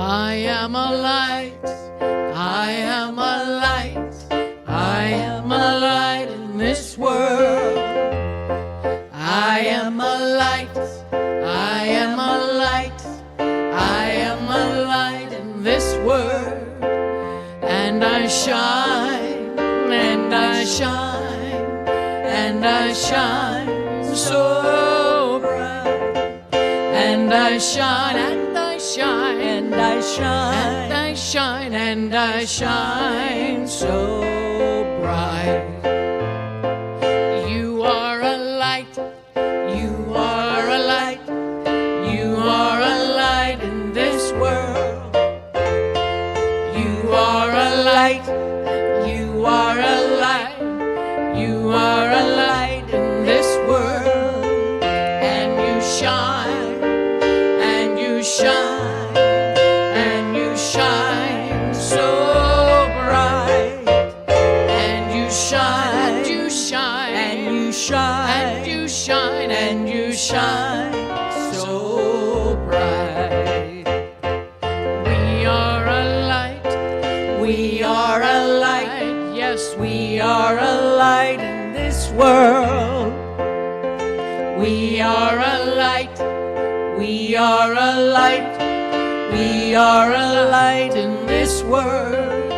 I am a light, I am a light, I am a light in this world. I am a light, I am a light, I am a light in this world. And I shine, and I shine, and I shine so bright. And I shine, and I shine, and I shine, and I shine, and I shine so bright. You are a light, you are a light, you are a light in this world. You are a light, you are a light, you are a light in this world. And you shine, and you shine, and you shine so bright. And you shine, and you shine, and you shine, and you shine, and you shine so bright. We are a light, we are a light, yes, we are a light in this world. We are a light, we are a light, we are a light in this world.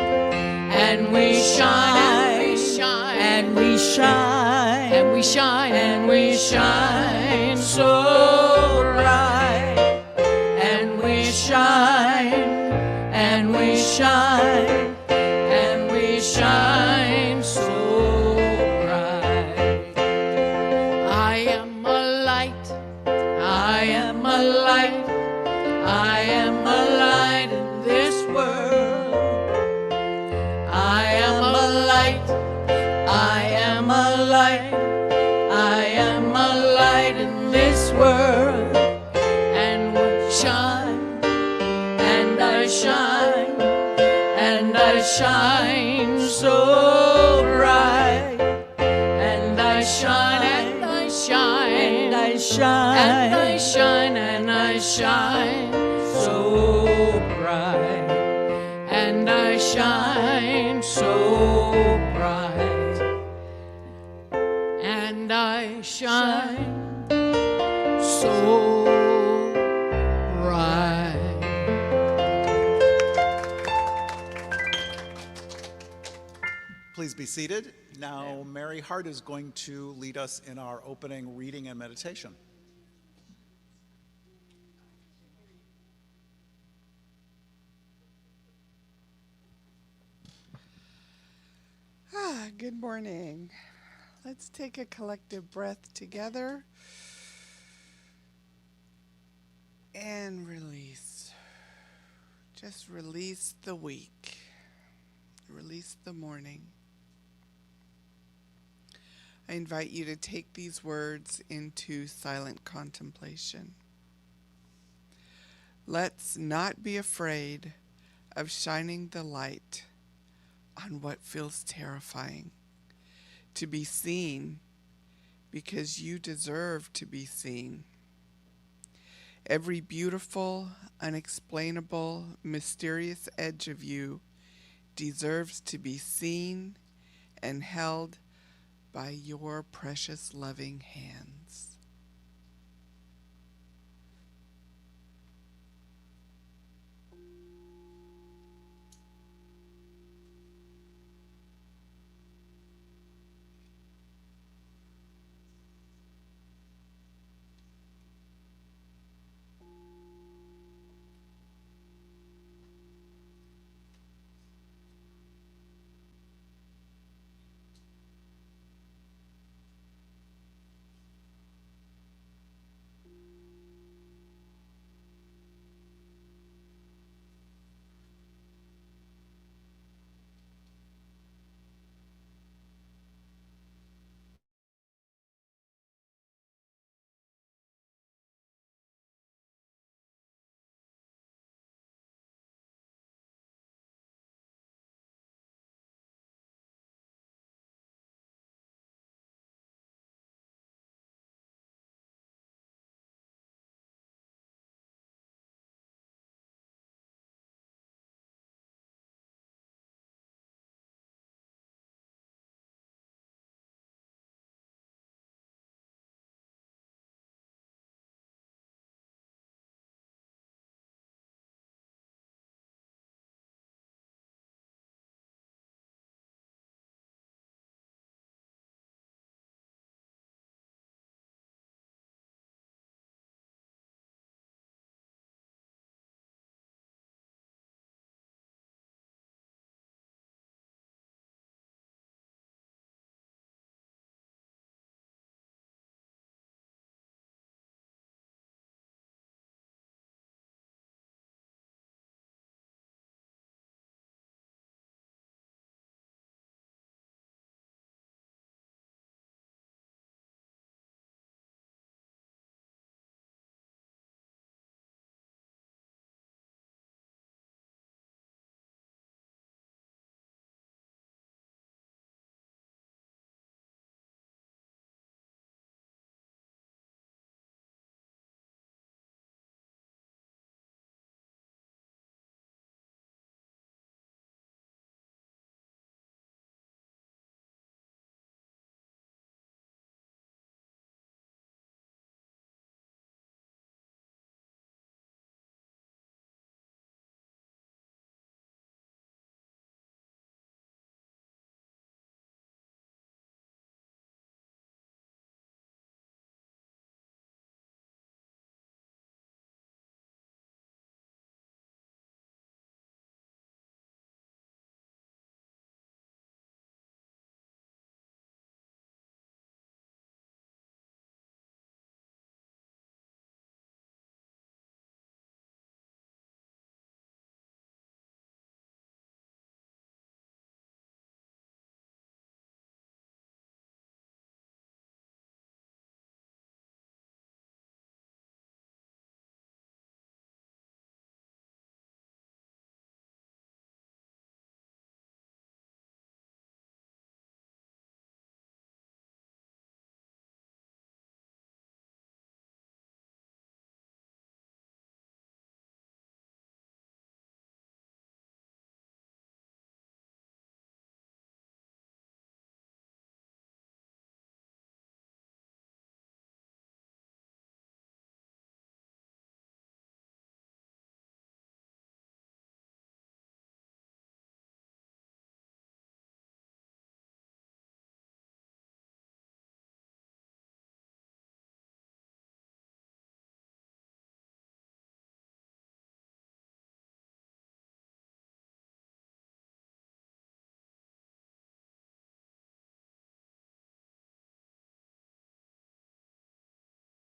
And we shine, and we shine, and we shine, and we shine, and we shine so bright. And we shine, and we shine, and we shine so bright. I am a light, I am a light, I am a light in this world. I am a light, I am a light, I am a light in this world. And we shine, and I shine, and I shine so bright. And I shine, and I shine, and I shine, and I shine, and I shine so bright. And I shine so bright. And I shine so bright. Please be seated. Now, Mary Hart is going to lead us in our opening reading and meditation. Good morning. Let's take a collective breath together and release. Just release the week. Release the morning. I invite you to take these words into silent contemplation. Let's not be afraid of shining the light on what feels terrifying. To be seen because you deserve to be seen. Every beautiful, unexplainable, mysterious edge of you deserves to be seen and held by your precious loving hands.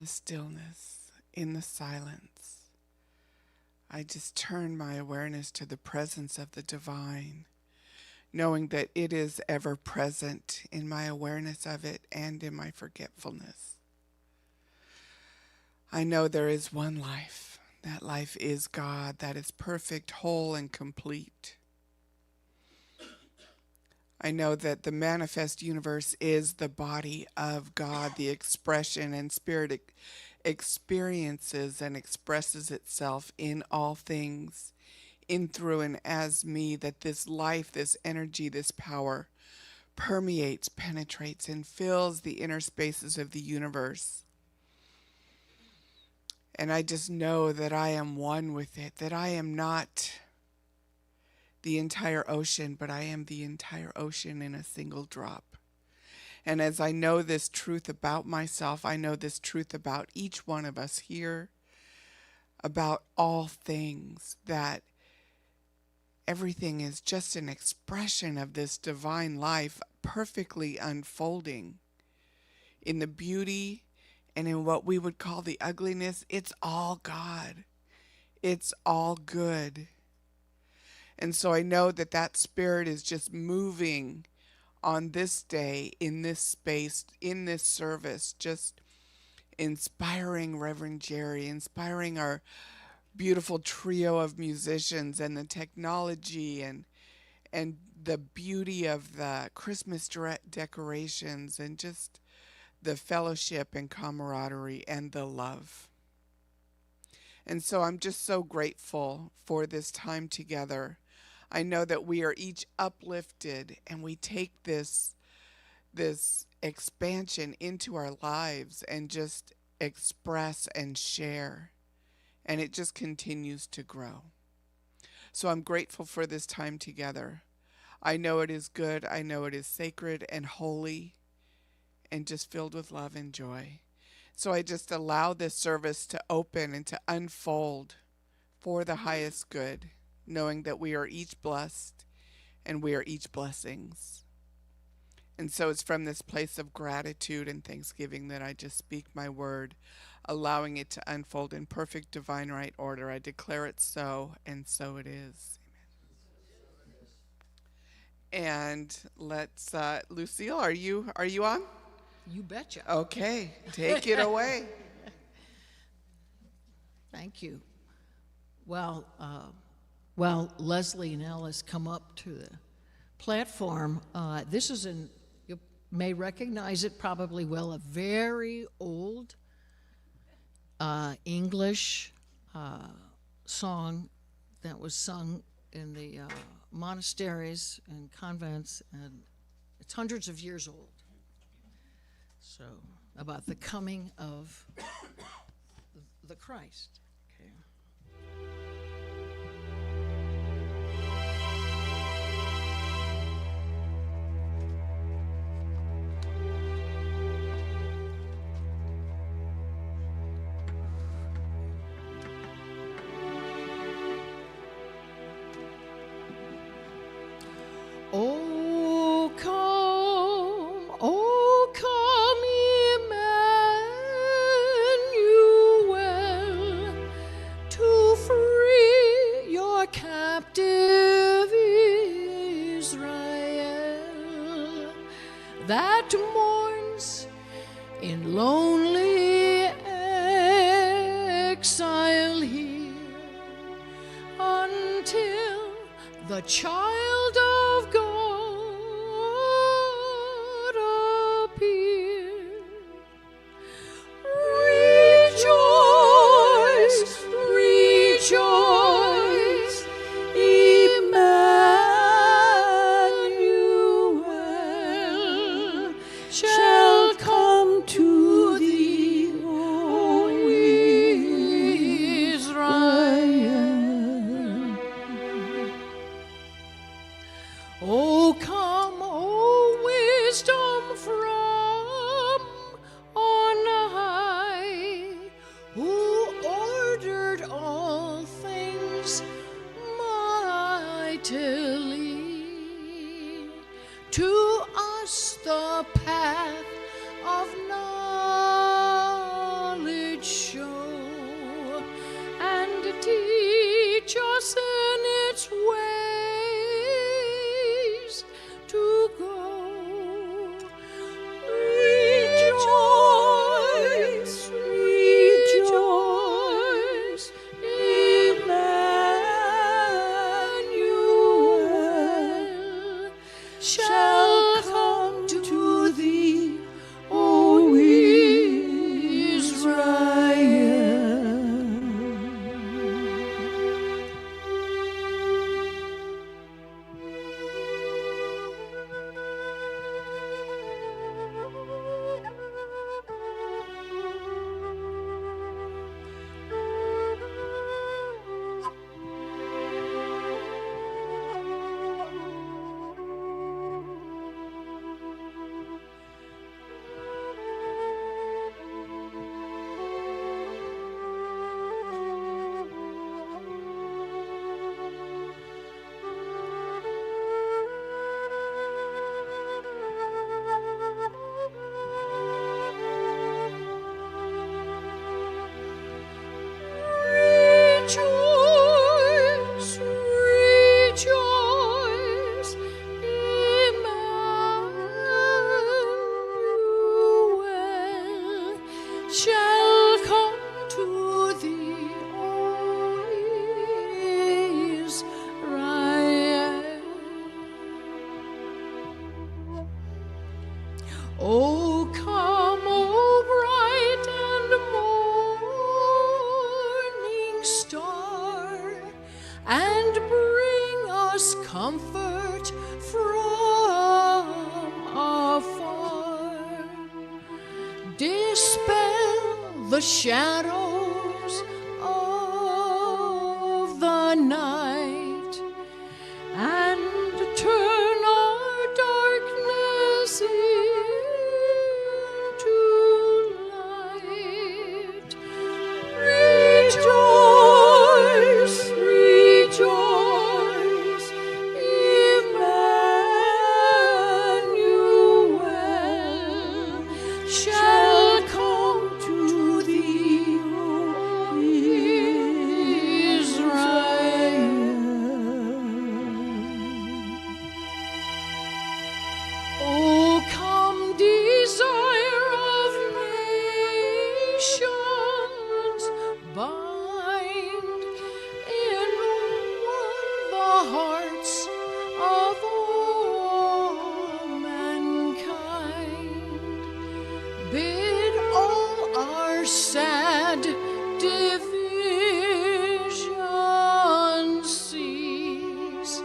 the stillness, in the silence, I just turn my awareness to the presence of the divine, knowing that it is ever present in my awareness of it and in my forgetfulness. I know there is one life. That life is God, that is perfect, whole, and complete. I know that the manifest universe is the body of God, the expression, and spirit experiences and expresses itself in all things, in, through, and as me, that this life, this energy, this power permeates, penetrates, and fills the inner spaces of the universe. And I just know that I am one with it, that I am not the entire ocean, but I am the entire ocean in a single drop. And as I know this truth about myself, I know this truth about each one of us here, about all things, that everything is just an expression of this divine life perfectly unfolding in the beauty and in what we would call the ugliness. It's all God. It's all good. And so I know that that spirit is just moving on this day, in this space, in this service, just inspiring Reverend Jerry, inspiring our beautiful trio of musicians, and the technology and the beauty of the Christmas decorations, and just the fellowship and camaraderie and the love. And so I'm just so grateful for this time together. I know that we are each uplifted, and we take this expansion into our lives and just express and share. And it just continues to grow. So I'm grateful for this time together. I know it is good. I know it is sacred and holy and just filled with love and joy. So I just allow this service to open and to unfold for the highest good, knowing that we are each blessed and we are each blessings. And so it's from this place of gratitude and thanksgiving that I just speak my word, allowing it to unfold in perfect divine right order. I declare it so, and so it is. Amen. And let's, Lucille, are you on? You betcha. Okay, take it away. Thank you. Well, Leslie and Alice come up to the platform. This is you may recognize it probably well, a very old English song that was sung in the monasteries and convents, and it's hundreds of years old. So, about the coming of the Christ. Okay. Oh, come, Emmanuel, to free your captive Israel, that mourns in lonely exile here, until the child of God appear. Rejoice, rejoice, Emmanuel shall come to thee, O Israel. O come, O wisdom from on high, who ordered all things mightily. To us the path of knowledge to thee, O Israel. O come, O bright and morning star, and bring us comfort from afar. Dispel the shadows of the night, and turn our darkness into light. Rejoice, rejoice, Emmanuel shall come to thee, O Israel. O come, desire of nations, bind in one the hearts of all mankind. Bid all our sad divisions cease,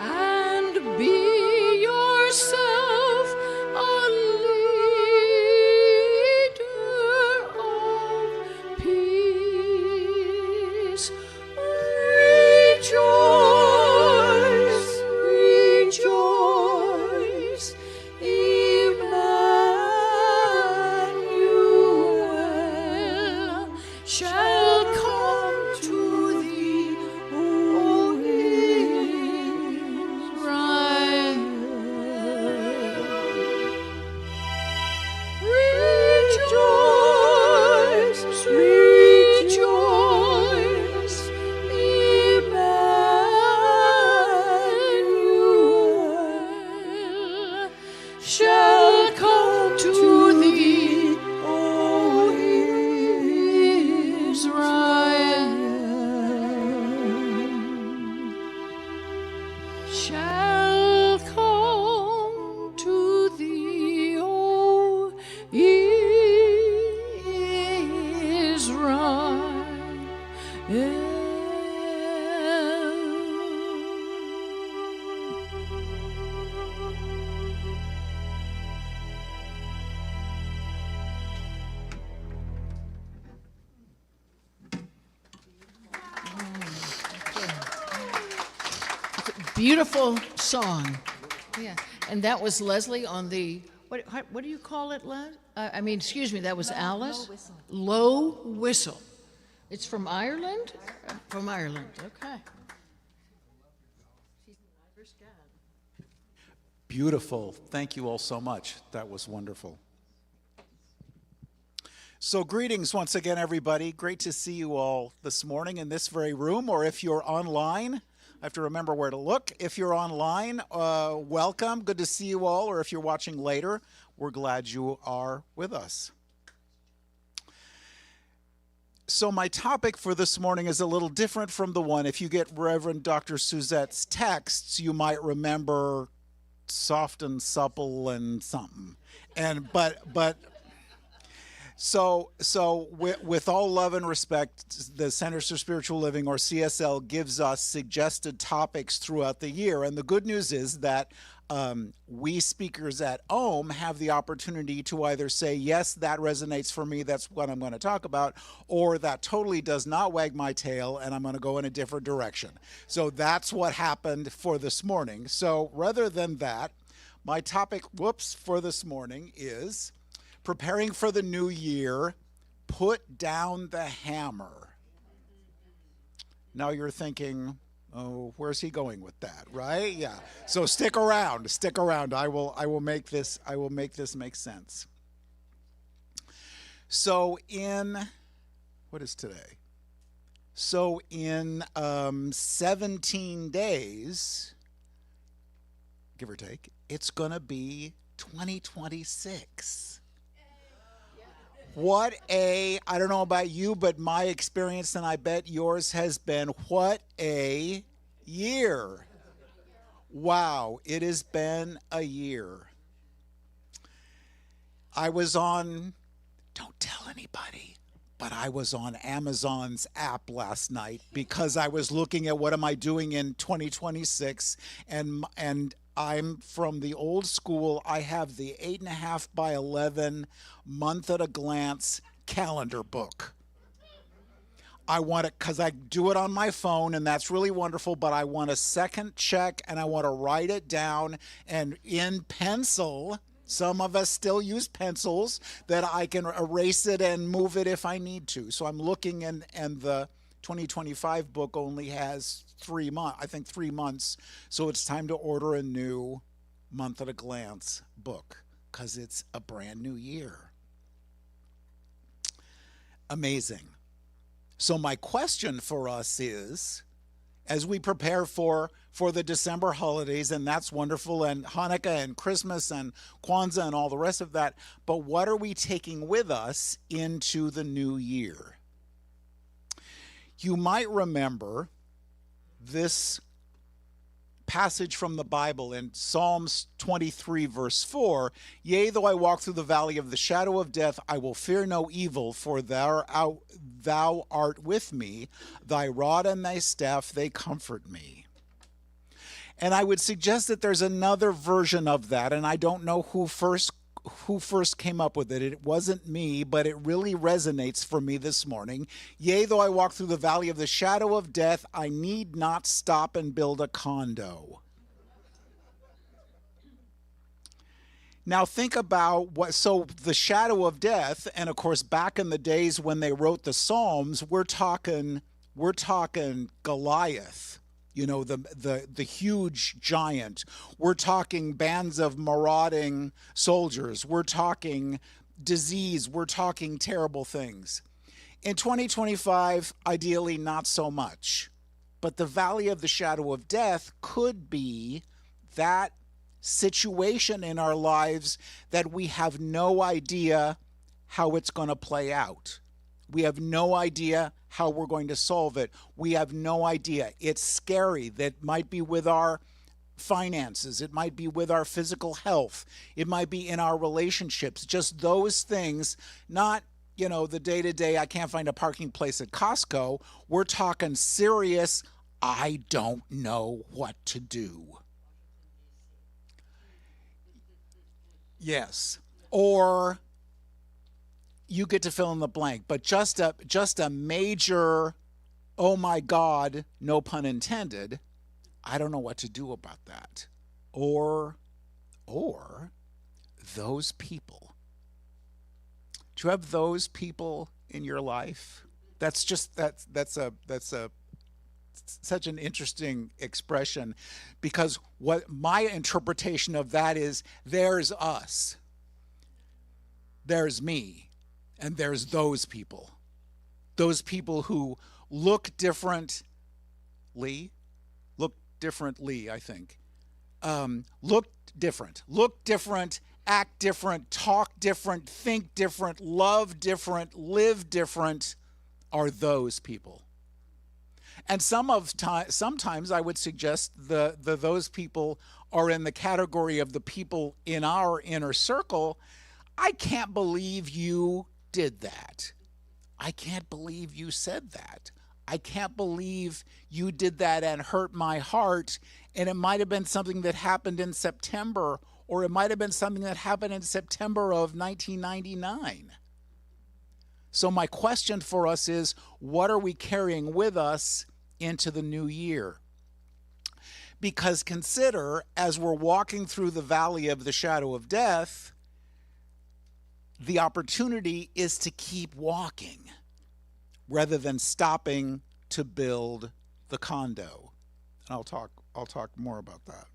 and be yourself a leader of peace. Rejoice, rejoice, Emmanuel shall come to thee, O Israel. Rejoice, rejoice, Emmanuel shall come to thee, O Israel. Shall come to thee, O Israel. Beautiful song. Yeah. And that was Leslie on the, what do you call it, Les? Excuse me, that was Alice? Low whistle. It's from Ireland? From Ireland, okay. Beautiful. Thank you all so much. That was wonderful. So greetings once again, everybody. Great to see you all this morning in this very room, or if you're online, I have to remember where to look. If you're online, welcome. Good to see you all, or if you're watching later, we're glad you are with us. So my topic for this morning is a little different from the one. If you get Reverend Dr. Suzette's texts, you might remember soft and supple and something. So with all love and respect, the Centers for Spiritual Living, or CSL, gives us suggested topics throughout the year. And the good news is that we speakers at OHM have the opportunity to either say, yes, that resonates for me, that's what I'm going to talk about, or that totally does not wag my tail and I'm going to go in a different direction. So that's what happened for this morning. So rather than that, my topic, for this morning is preparing for the new year, put down the hammer. Now you're thinking, oh, where's he going with that, right? Yeah. So stick around. I will make this make sense. So what is today? So in 17 days, give or take, it's going to be 2026. I don't know about you, but my experience, and I bet yours has been, what a year. Wow, it has been a year. I was on, don't tell anybody, but I was on Amazon's app last night because I was looking at what am I doing in 2026, and I'm from the old school. I have the 8.5 by 11 month at a glance calendar book. I want it because I do it on my phone, and that's really wonderful, but I want a second check and I want to write it down and in pencil. Some of us still use pencils that I can erase it and move it if I need to. So I'm looking, and the 2025 book only has 3 months, I think 3 months. So it's time to order a new month at a glance book because it's a brand new year. Amazing. So my question for us is, as we prepare for the December holidays, and that's wonderful, and Hanukkah and Christmas and Kwanzaa and all the rest of that, but what are we taking with us into the new year? You might remember this passage from the Bible in Psalms 23 verse 4. Yea, though I walk through the valley of the shadow of death, I will fear no evil, for thou art with me. Thy rod and thy staff, they comfort me. And I would suggest that there's another version of that, and I don't know who first came up with it. It wasn't me, but it really resonates for me this morning. Yea, though I walk through the valley of the shadow of death, I need not stop and build a condo. Now think about so the shadow of death, and of course back in the days when they wrote the Psalms, we're talking Goliath. You know, the huge giant. We're talking bands of marauding soldiers. We're talking disease. We're talking terrible things. In 2025, ideally not so much. But the valley of the shadow of death could be that situation in our lives that we have no idea how it's going to play out. We have no idea how we're going to solve it. We have no idea. It's scary. That might be with our finances. It might be with our physical health. It might be in our relationships. Just those things, not, the day-to-day, I can't find a parking place at Costco. We're talking serious, I don't know what to do. Yes. Or you get to fill in the blank, but just a major, oh my God, no pun intended, I don't know what to do about that. Or those people. Do you have those people in your life? That's such an interesting expression, because what my interpretation of that is, there's us, there's me, and there's those people who look differently, I think, look different, act different, talk different, think different, love different, live different, are those people. And sometimes I would suggest those people are in the category of the people in our inner circle. I can't believe you did that. I can't believe you said that. I can't believe you did that and hurt my heart. And it might have been something that happened in September, or it might have been something that happened in September of 1999. So my question for us is, what are we carrying with us into the new year? Because consider, as we're walking through the valley of the shadow of death, the opportunity is to keep walking rather than stopping to build the condo. And I'll talk more about that.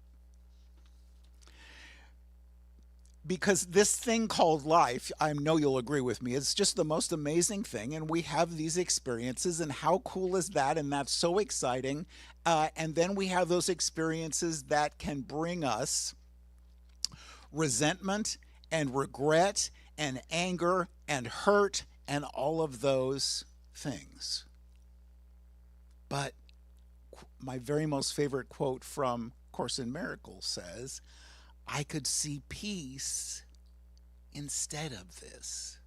Because this thing called life, I know you'll agree with me, it's just the most amazing thing, and we have these experiences, and how cool is that? And that's so exciting. And then we have those experiences that can bring us resentment and regret and anger and hurt and all of those things. But my very most favorite quote from Course in Miracles says, I could see peace instead of this.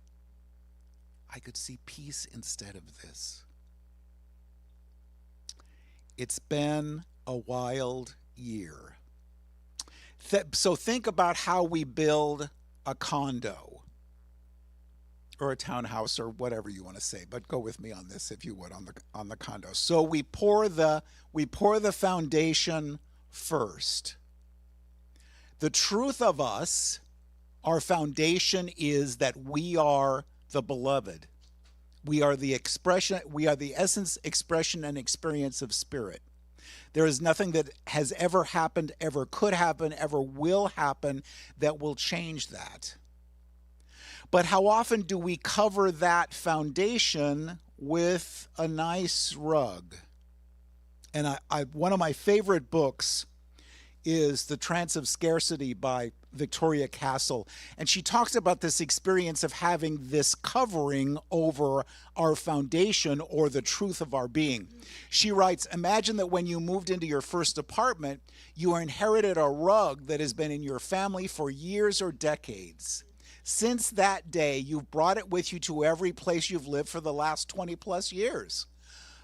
I could see peace instead of this. It's been a wild year. So think about how we build a condo or a townhouse or whatever you want to say, but go with me on this if you would on the condo. So we pour the foundation first. The truth of us, our foundation is that we are the beloved. We are the expression, we are the essence, expression, and experience of spirit. There is nothing that has ever happened, ever could happen, ever will happen that will change that. But how often do we cover that foundation with a nice rug? And one of my favorite books is The Trance of Scarcity by Victoria Castle. And she talks about this experience of having this covering over our foundation or the truth of our being. She writes, imagine that when you moved into your first apartment, you inherited a rug that has been in your family for years or decades. Since that day, you've brought it with you to every place you've lived for the last 20 plus years.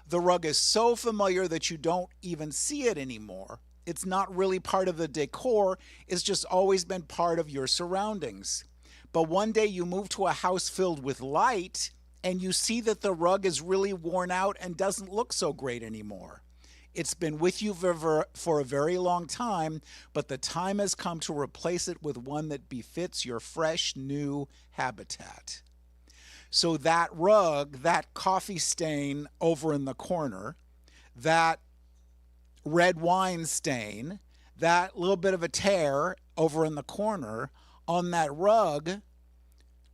The rug is so familiar that you don't even see it anymore. It's not really part of the decor, it's just always been part of your surroundings. But one day you move to a house filled with light and you see that the rug is really worn out and doesn't look so great anymore. It's been with you for a very long time, but the time has come to replace it with one that befits your fresh, new habitat. So that rug, that coffee stain over in the corner, that red wine stain, that little bit of a tear over in the corner on that rug,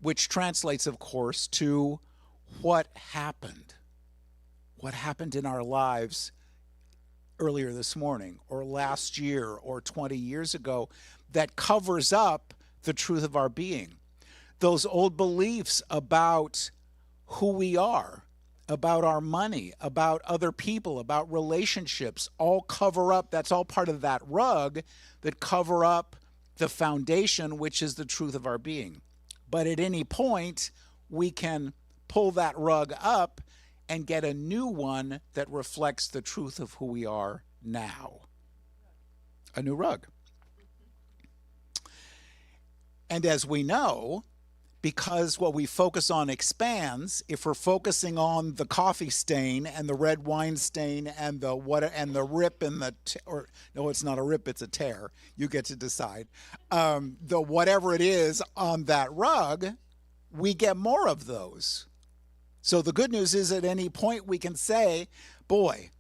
which translates, of course, to what happened. What happened in our lives earlier this morning or last year or 20 years ago that covers up the truth of our being. Those old beliefs about who we are, about our money, about other people, about relationships, all cover up. That's all part of that rug that cover up the foundation, which is the truth of our being. But at any point, we can pull that rug up and get a new one that reflects the truth of who we are now. A new rug. And as we know, because what we focus on expands, if we're focusing on the coffee stain and the red wine stain and the rip in the, or no, it's not a rip, it's a tear. You get to decide. The whatever it is on that rug, we get more of those. So the good news is at any point we can say, boy,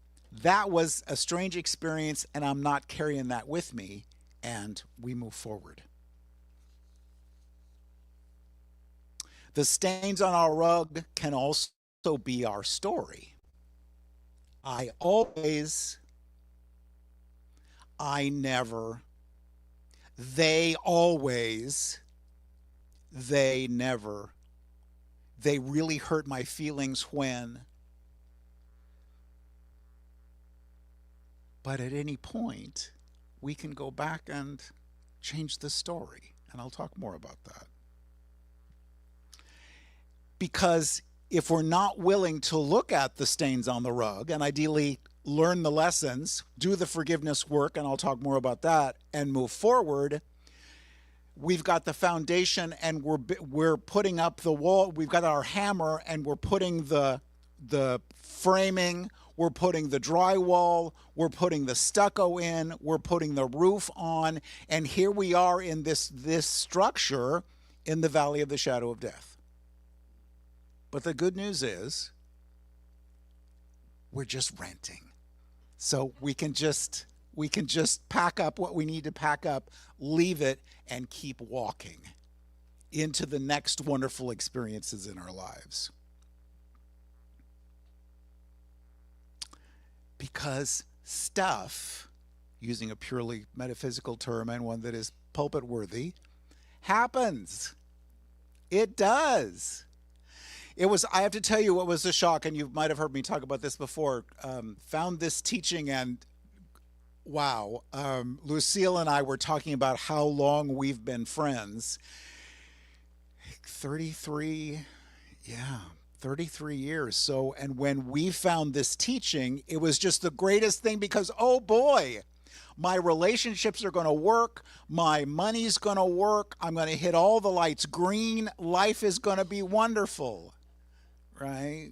that was a strange experience and I'm not carrying that with me, and we move forward. The stains on our rug can also be our story. I always, I never, they always, they never, they really hurt my feelings when. But at any point, we can go back and change the story. And I'll talk more about that. Because if we're not willing to look at the stains on the rug and ideally learn the lessons, do the forgiveness work, and I'll talk more about that, and move forward, we've got the foundation and we're putting up the wall. We've got our hammer and we're putting the framing, we're putting the drywall, we're putting the stucco in, we're putting the roof on, and here we are in this structure in the valley of the shadow of death. But the good news is we're just renting. So we can just pack up what we need to pack up, leave it, and keep walking into the next wonderful experiences in our lives. Because stuff, using a purely metaphysical term and one that is pulpit worthy, happens. It does. It was, I have to tell you, what was a shock, and you might have heard me talk about this before, found this teaching, and wow, Lucille and I were talking about how long we've been friends. 33, yeah, 33 years. So, and when we found this teaching, it was just the greatest thing because, oh boy, my relationships are going to work. My money's going to work. I'm going to hit all the lights green. Life is going to be wonderful. Right?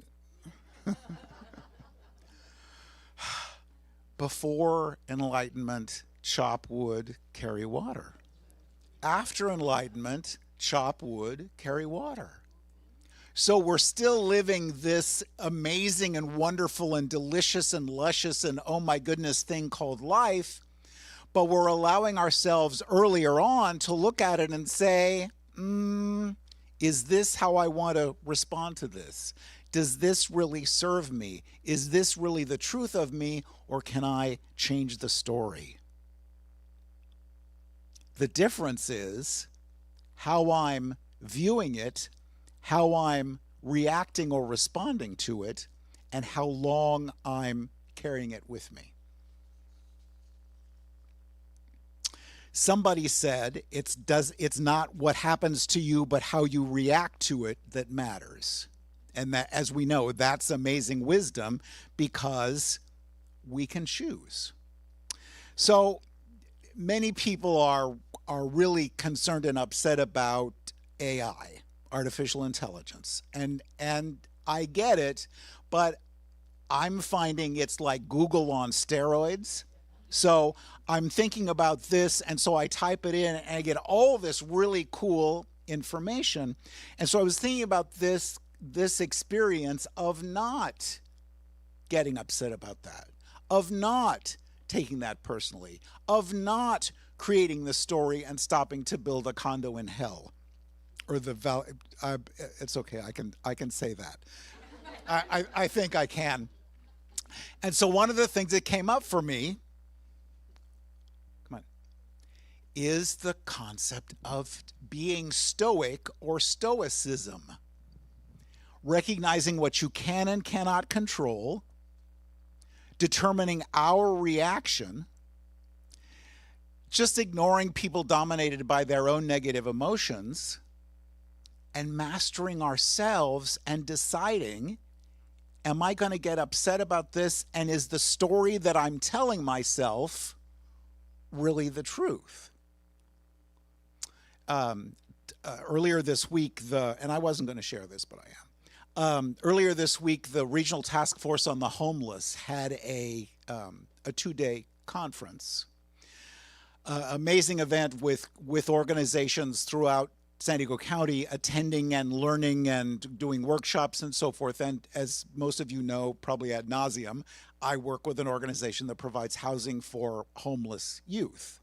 Before enlightenment, chop wood, carry water. After enlightenment, chop wood, carry water. So we're still living this amazing and wonderful and delicious and luscious and oh my goodness thing called life, but we're allowing ourselves earlier on to look at it and say, is this how I want to respond to this? Does this really serve me? Is this really the truth of me, or can I change the story? The difference is how I'm viewing it, how I'm reacting or responding to it, and how long I'm carrying it with me. Somebody said it's not what happens to you, but how you react to it that matters. And that, as we know, that's amazing wisdom because we can choose. So many people are really concerned and upset about AI, artificial intelligence. And I get it, but I'm finding it's like Google on steroids. So I'm thinking about this, and so I type it in and I get all this really cool information. And so I was thinking about this experience of not getting upset about that, of not taking that personally, of not creating the story and stopping to build a condo in hell, or the it's okay, I can say that. I think I can. And so one of the things that came up for me, come on, is the concept of being stoic or stoicism. Recognizing what you can and cannot control, determining our reaction, just ignoring people dominated by their own negative emotions, and mastering ourselves and deciding, am I going to get upset about this, and is the story that I'm telling myself really the truth? Earlier this week, and I wasn't going to share this, but I am. Earlier this week, the Regional Task Force on the Homeless had a 2-day conference. Amazing event with organizations throughout San Diego County attending and learning and doing workshops and so forth. And as most of you know, probably ad nauseum, I work with an organization that provides housing for homeless youth.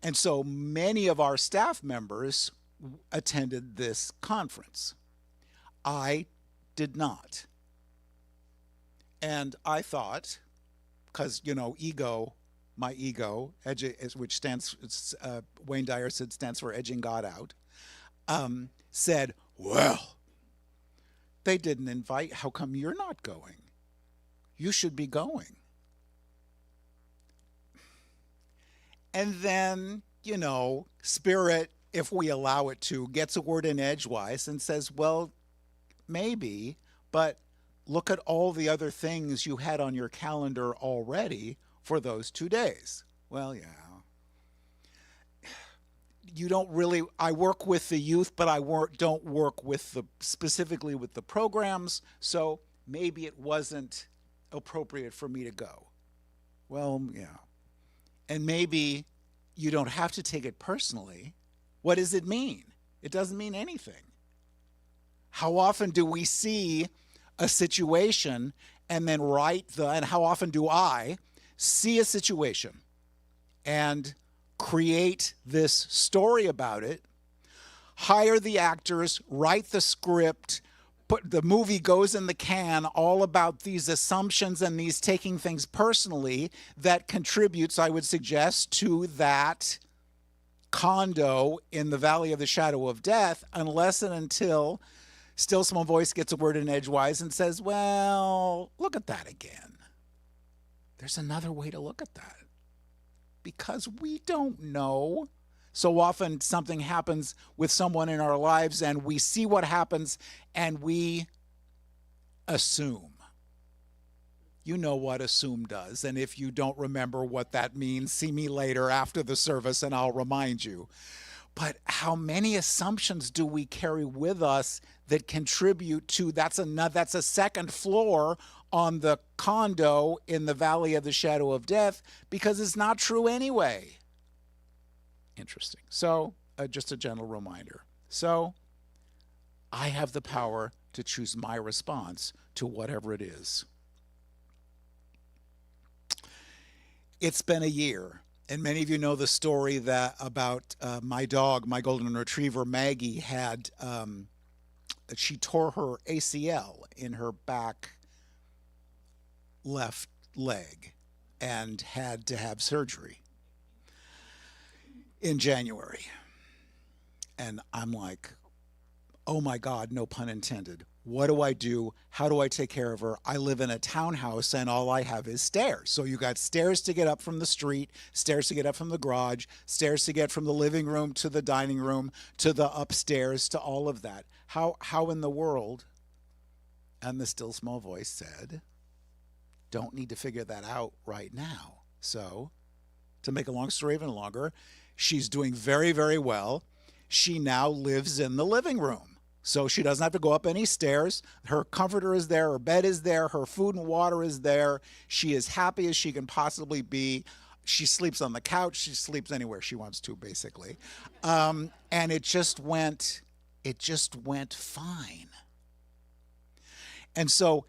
And so many of our staff members attended this conference. I did not. And I thought, because, my ego, which stands, Wayne Dyer said, stands for edging God out, said, well, they didn't invite, how come you're not going? You should be going. And then, Spirit, if we allow it to, gets a word in edgewise and says, well, maybe, but look at all the other things you had on your calendar already for those 2 days. Well, yeah. You don't really, I work with the youth, but I don't work with specifically with the programs, so maybe it wasn't appropriate for me to go. Well, yeah. And maybe you don't have to take it personally. What does it mean? It doesn't mean anything. How often do we see a situation and then and how often do I see a situation and create this story about it, hire the actors, write the script, the movie goes in the can, all about these assumptions and these taking things personally that contributes, I would suggest, to that condo in the valley of the shadow of death unless and until still small voice gets a word in edgewise and says, well, look at that again. There's another way to look at that. Because we don't know. So often something happens with someone in our lives and we see what happens and we assume. You know what assume does. And if you don't remember what that means, see me later after the service and I'll remind you. But how many assumptions do we carry with us that contribute to that's a second floor on the condo in the valley of the shadow of death because it's not true anyway. Interesting. So just a gentle reminder. So I have the power to choose my response to whatever it is. It's been a year, and many of you know the story that about my dog, my golden retriever Maggie had. She tore her ACL in her back left leg and had to have surgery in January. And I'm like, oh my God, no pun intended. What do I do? How do I take care of her? I live in a townhouse and all I have is stairs. So you got stairs to get up from the street, stairs to get up from the garage, stairs to get from the living room to the dining room to the upstairs to all of that. How in the world? And the still small voice said, don't need to figure that out right now. So to make a long story even longer, she's doing very, very well. She now lives in the living room. So she doesn't have to go up any stairs. Her comforter is there. Her bed is there. Her food and water is there. She is happy as she can possibly be. She sleeps on the couch. She sleeps anywhere she wants to, basically. And it just went fine. And so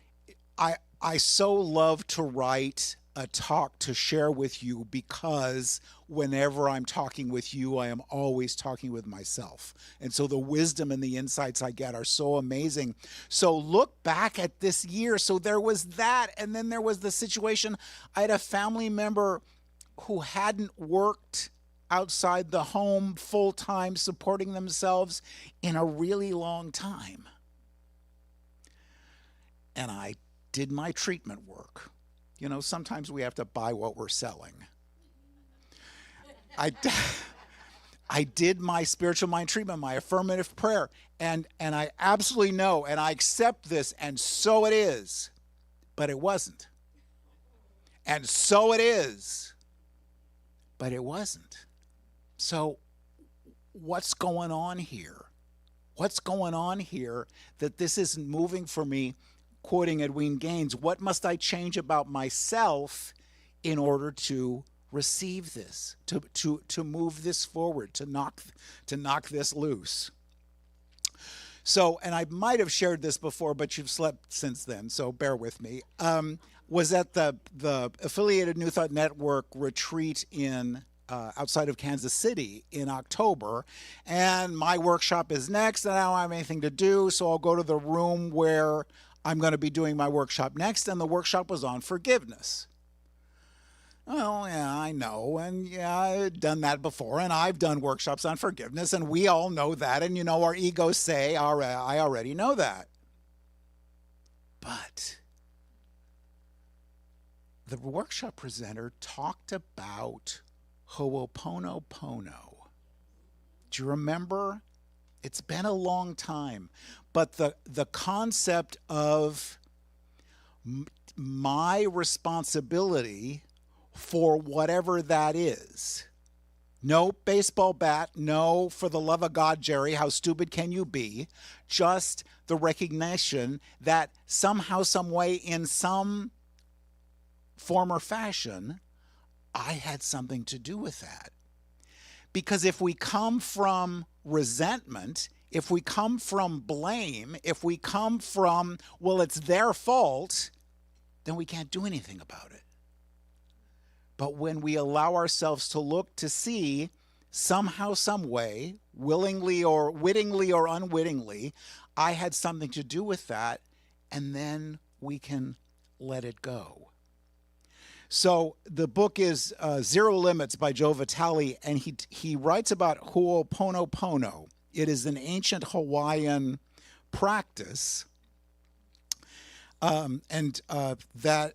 I so love to write a talk to share with you because whenever I'm talking with you, I am always talking with myself. And so the wisdom and the insights I get are so amazing. So look back at this year. So there was that. And then there was the situation. I had a family member who hadn't worked outside the home full time, supporting themselves in a really long time. And I did my treatment work. You know, sometimes we have to buy what we're selling. I did my spiritual mind treatment, my affirmative prayer, and I absolutely know, and I accept this, and so it is. But it wasn't. And so it is. But it wasn't. So what's going on here? What's going on here that this isn't moving for me? Quoting Edwene Gaines, what must I change about myself in order to receive this, to move this forward, to knock this loose? So, and I might have shared this before, but you've slept since then, so bear with me. Was at the Affiliated New Thought Network retreat in outside of Kansas City in October, and my workshop is next, and I don't have anything to do, so I'll go to the room where I'm going to be doing my workshop next, and the workshop was on forgiveness. Well, yeah, I know, and yeah, I've done that before, and I've done workshops on forgiveness, and we all know that, and you know, our egos say, all right, I already know that. But the workshop presenter talked about Ho'oponopono. Do you remember? It's been a long time, but the concept of my responsibility for whatever that is. No baseball bat, no, for the love of God, Jerry, how stupid can you be? Just the recognition that somehow, some way, in some form or fashion, I had something to do with that. Because if we come from resentment, if we come from blame, if we come from, well, it's their fault, then we can't do anything about it. But when we allow ourselves to look to see somehow, some way, willingly or wittingly or unwittingly, I had something to do with that, and then we can let it go. So the book is Zero Limits by Joe Vitale, and he writes about Ho'oponopono. It is an ancient Hawaiian practice, that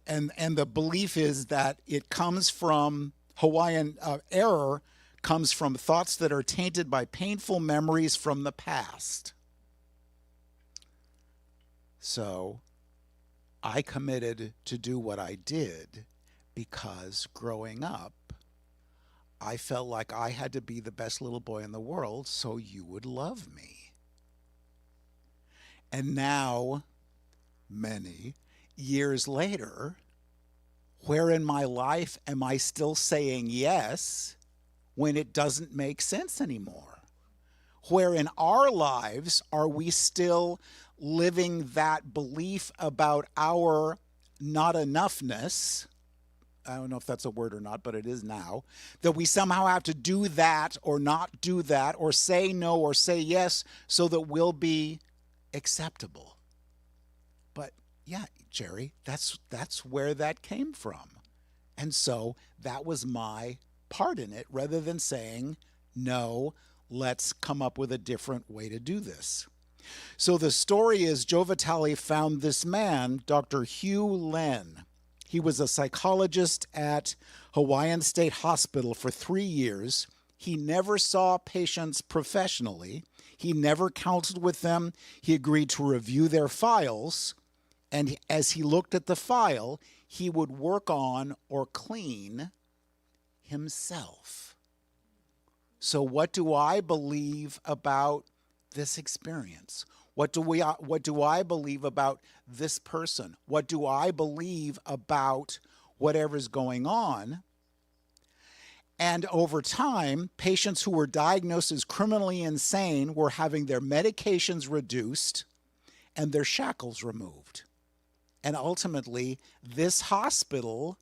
the belief is that it comes from Hawaiian error comes from thoughts that are tainted by painful memories from the past. So I committed to do what I did because growing up, I felt like I had to be the best little boy in the world so you would love me. And now, many years later, where in my life am I still saying yes when it doesn't make sense anymore? Where in our lives are we still living that belief about our not enoughness? I don't know if that's a word or not, but it is now, that we somehow have to do that or not do that or say no or say yes so that we'll be acceptable. But yeah, Jerry, that's where that came from. And so that was my part in it, rather than saying, no, let's come up with a different way to do this. So the story is Joe Vitale found this man, Dr. Hugh Len. He was a psychologist at Hawaiian State Hospital for 3 years. He never saw patients professionally. He never counseled with them. He agreed to review their files. And as he looked at the file, he would work on or clean himself. So what do I believe about this experience? What do I believe about this person? What do I believe about whatever's going on? And over time, patients who were diagnosed as criminally insane were having their medications reduced and their shackles removed. And ultimately, this hospital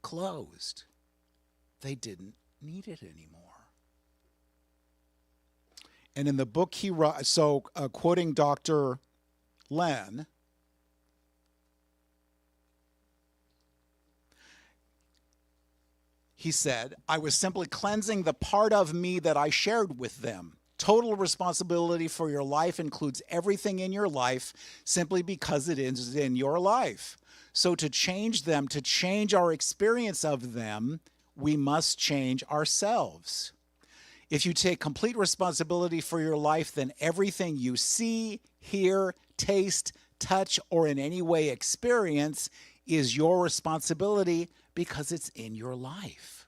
closed. They didn't need it anymore. And in the book he wrote, quoting Dr. Len, he said, I was simply cleansing the part of me that I shared with them. Total responsibility for your life includes everything in your life simply because it is in your life. So to change them, to change our experience of them, we must change ourselves. If you take complete responsibility for your life, then everything you see, hear, taste, touch, or in any way experience is your responsibility because it's in your life.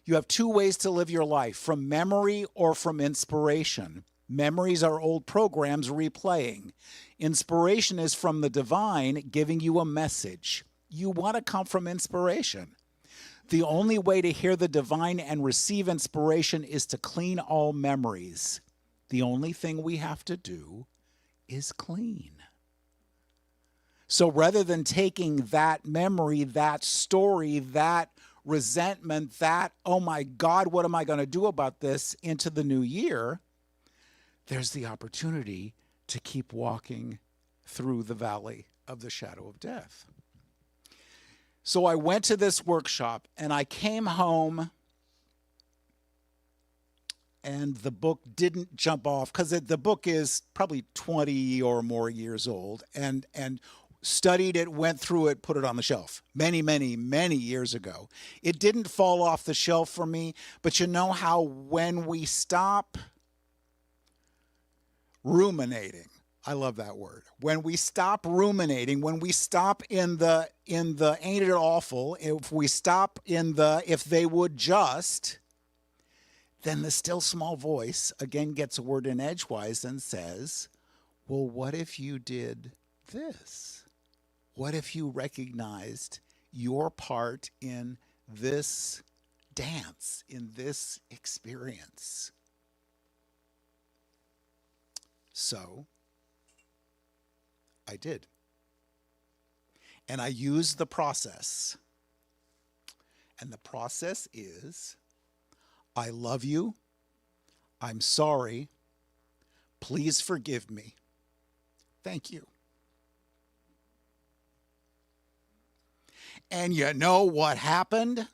You have 2 ways to live your life, from memory or from inspiration. Memories are old programs replaying. Inspiration is from the divine giving you a message. You want to come from inspiration. The only way to hear the divine and receive inspiration is to clean all memories. The only thing we have to do is clean. So rather than taking that memory, that story, that resentment, that, oh my God, what am I going to do about this, into the new year, there's the opportunity to keep walking through the valley of the shadow of death. So I went to this workshop and I came home and the book didn't jump off because the book is probably 20 or more years old, and studied it, went through it, put it on the shelf many, many, many years ago. It didn't fall off the shelf for me, but you know how when we stop ruminating, I love that word. When we stop ruminating, when we stop in the ain't it awful, if we stop in the if they would just, then the still small voice again gets a word in edgewise and says, well, what if you did this? What if you recognized your part in this dance, in this experience? So I did. And I used the process. And the process is, I love you. I'm sorry. Please forgive me. Thank you. And you know what happened?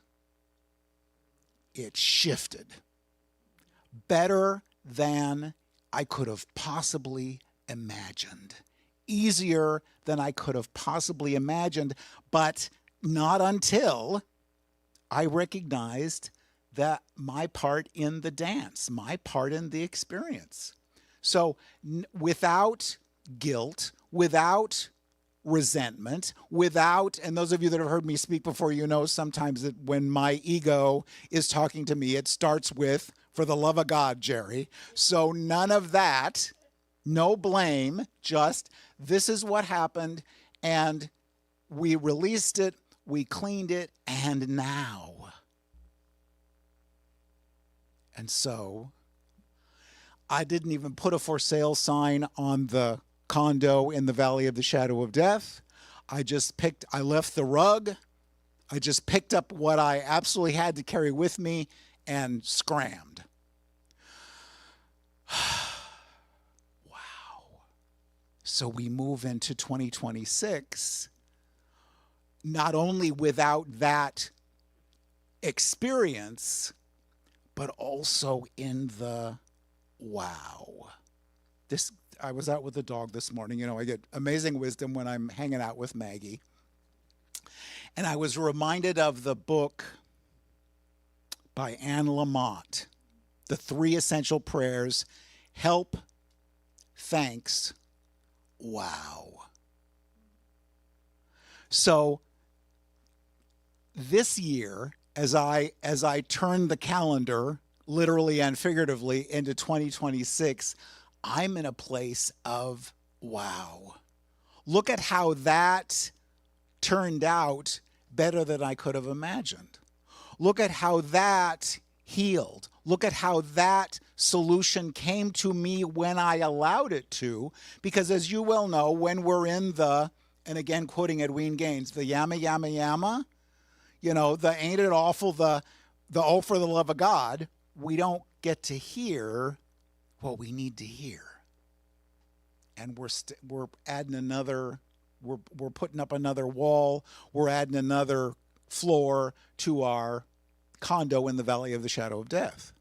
It shifted. Better than I could have possibly imagined. Easier than I could have possibly imagined, but not until I recognized that my part in the dance, my part in the experience. So without guilt, without resentment, without, and those of you that have heard me speak before, you know sometimes that when my ego is talking to me, it starts with, for the love of God, Jerry. So none of that, no blame, just this is what happened, and we released it, we cleaned it, and now. And so I didn't even put a for sale sign on the condo in the Valley of the Shadow of Death. I left the rug. I just picked up what I absolutely had to carry with me and scrammed. Wow. So we move into 2026, not only without that experience, but also in the wow. I was out with the dog this morning. You know, I get amazing wisdom when I'm hanging out with Maggie. And I was reminded of the book by Anne Lamott, The 3 Essential Prayers, Help, Thanks, Wow. So this year, as I turn the calendar, literally and figuratively, into 2026, I'm in a place of wow. Look at how that turned out better than I could have imagined. Look at how that healed. Look at how that solution came to me when I allowed it to. Because as you well know, when we're in the, and again quoting Edwene Gaines, the yama, yama, yama, you know, the ain't it awful, the oh for the love of God, we don't get to hear what we need to hear. And we're adding another, we're putting up another wall, we're adding another floor to our condo in the Valley of the Shadow of Death.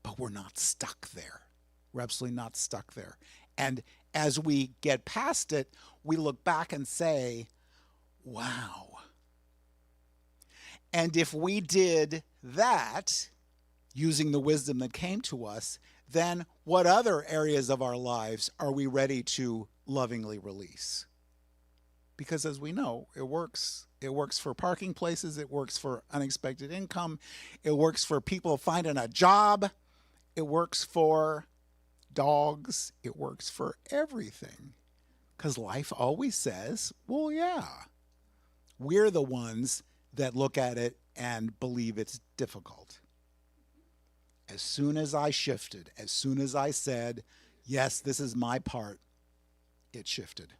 But we're not stuck there. We're absolutely not stuck there. And as we get past it, we look back and say, wow. And if we did that, using the wisdom that came to us, then what other areas of our lives are we ready to lovingly release? Because as we know, it works. It works for parking places. It works for unexpected income. It works for people finding a job. It works for dogs. It works for everything. Because life always says, well, yeah. We're the ones that look at it and believe it's difficult. As soon as I shifted, as soon as I said, yes, this is my part, it shifted.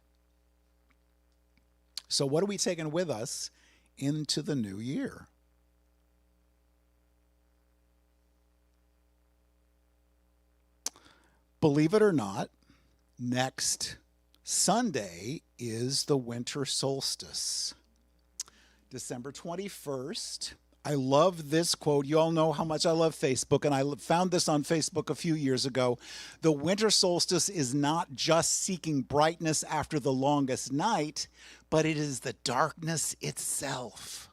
So what are we taking with us into the new year? Believe it or not, next Sunday is the winter solstice. December 21st. I love this quote. You all know how much I love Facebook, and I found this on Facebook a few years ago. The winter solstice is not just seeking brightness after the longest night, but it is the darkness itself.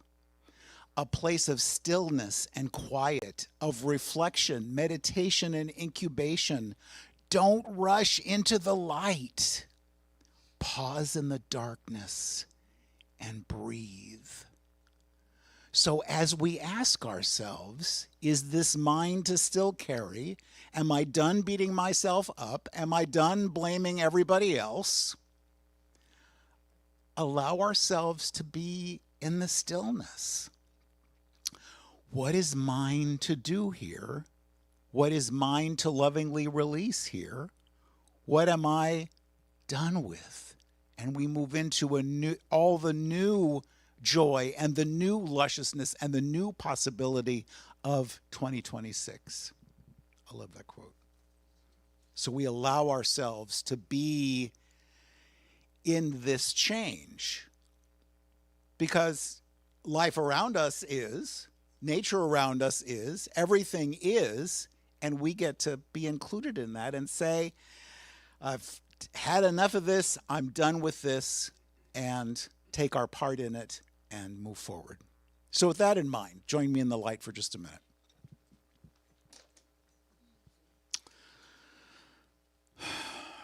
A place of stillness and quiet, of reflection, meditation, and incubation. Don't rush into the light. Pause in the darkness and breathe. So as we ask ourselves, is this mine to still carry? Am I done beating myself up? Am I done blaming everybody else? Allow ourselves to be in the stillness. What is mine to do here? What is mine to lovingly release here? What am I done with? And we move into all the new joy and the new lusciousness and the new possibility of 2026. I love that quote. So we allow ourselves to be in this change, because life around us is, nature around us is, everything is, and we get to be included in that and say, I've had enough of this, I'm done with this, and take our part in it and move forward. So with that in mind, join me in the light for just a minute.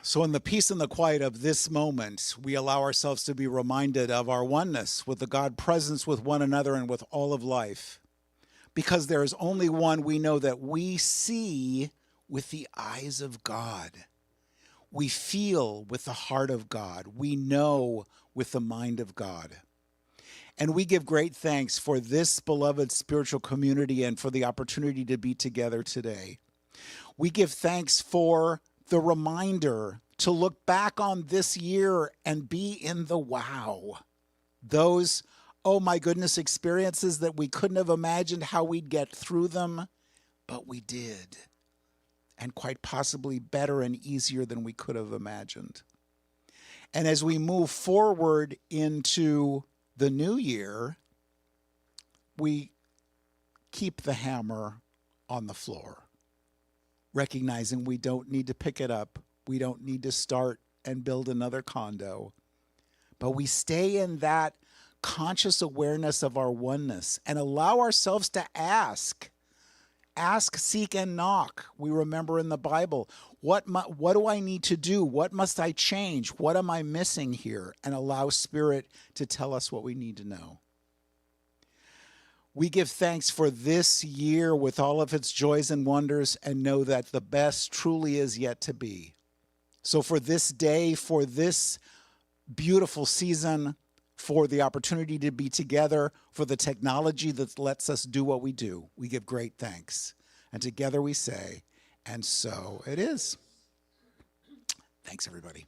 So in the peace and the quiet of this moment, we allow ourselves to be reminded of our oneness with the God presence with one another and with all of life. Because there is only one, we know that we see with the eyes of God. We feel with the heart of God. We know with the mind of God. And we give great thanks for this beloved spiritual community and for the opportunity to be together today. We give thanks for the reminder to look back on this year and be in the wow. Those, oh my goodness, experiences that we couldn't have imagined how we'd get through them, but we did. And quite possibly better and easier than we could have imagined. And as we move forward into the new year, we keep the hammer on the floor, recognizing we don't need to pick it up. We don't need to start and build another condo. But we stay in that conscious awareness of our oneness and allow ourselves to ask. Ask, seek, and knock. We remember in the Bible, what do I need to do? What must I change? What am I missing here? And allow Spirit to tell us what we need to know. We give thanks for this year with all of its joys and wonders and know that the best truly is yet to be. So for this day, for this beautiful season, for the opportunity to be together, for the technology that lets us do what we do, we give great thanks. And together we say, and so it is. Thanks, everybody.